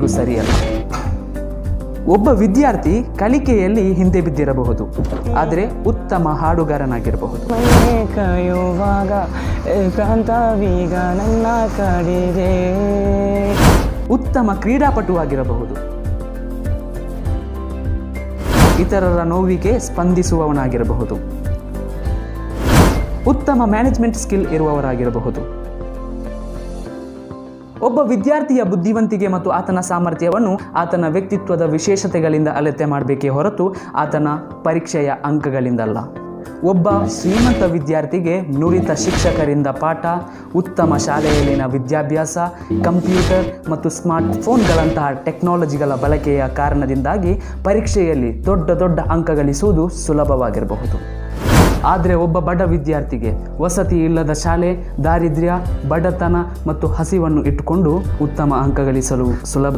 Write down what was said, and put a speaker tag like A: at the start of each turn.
A: ಇದು ಸರಿಯಲ್ಲ. ಒಬ್ಬ ವಿದ್ಯಾರ್ಥಿ ಕಲಿಕೆಯಲ್ಲಿ ಹಿಂದೆ ಬಿದ್ದಿರಬಹುದು, ಆದರೆ ಉತ್ತಮ ಹಾಡುಗಾರನಾಗಿರಬಹುದು.
B: ಕಾಯುವಾಗ ಏಕಾಂತವೀಗ ನನ್ನ ಕಡಿದೆ.
A: ಉತ್ತಮ ಕ್ರೀಡಾಪಟುವಾಗಿರಬಹುದು. ಇತರರ ನೋವಿಗೆ ಸ್ಪಂದಿಸುವವನಾಗಿರಬಹುದು. ಉತ್ತಮ ಮ್ಯಾನೇಜ್ಮೆಂಟ್ ಸ್ಕಿಲ್ ಇರುವವರಾಗಿರಬಹುದು. ಒಬ್ಬ ವಿದ್ಯಾರ್ಥಿಯ ಬುದ್ಧಿವಂತಿಕೆ ಮತ್ತು ಆತನ ಸಾಮರ್ಥ್ಯವನ್ನು ಆತನ ವ್ಯಕ್ತಿತ್ವದ ವಿಶೇಷತೆಗಳಿಂದ ಅಳತೆ ಮಾಡಬೇಕೇ ಹೊರತು ಆತನ ಪರೀಕ್ಷೆಯ ಅಂಕಗಳಿಂದಲ್ಲ. ಒಬ್ಬ ಶ್ರೀಮಂತ ವಿದ್ಯಾರ್ಥಿಗೆ ನುರಿತ ಶಿಕ್ಷಕರಿಂದ ಪಾಠ, ಉತ್ತಮ ಶಾಲೆಯಲ್ಲಿನ ವಿದ್ಯಾಭ್ಯಾಸ, ಕಂಪ್ಯೂಟರ್ ಮತ್ತು ಸ್ಮಾರ್ಟ್ಫೋನ್ಗಳಂತಹ ಟೆಕ್ನಾಲಜಿಗಳ ಬಳಕೆಯ ಕಾರಣದಿಂದಾಗಿ ಪರೀಕ್ಷೆಯಲ್ಲಿ ದೊಡ್ಡ ಅಂಕ ಗಳಿಸುವುದು ಸುಲಭವಾಗಿರಬಹುದು. ಆದರೆ ಒಬ್ಬ ಬಡ ವಿದ್ಯಾರ್ಥಿಗೆ ವಸತಿ ಇಲ್ಲದ ಶಾಲೆ, ದಾರಿದ್ರ್ಯ, ಬಡತನ ಮತ್ತು ಹಸಿವನ್ನು ಇಟ್ಟುಕೊಂಡು ಉತ್ತಮ ಅಂಕ ಗಳಿಸಲು ಸುಲಭ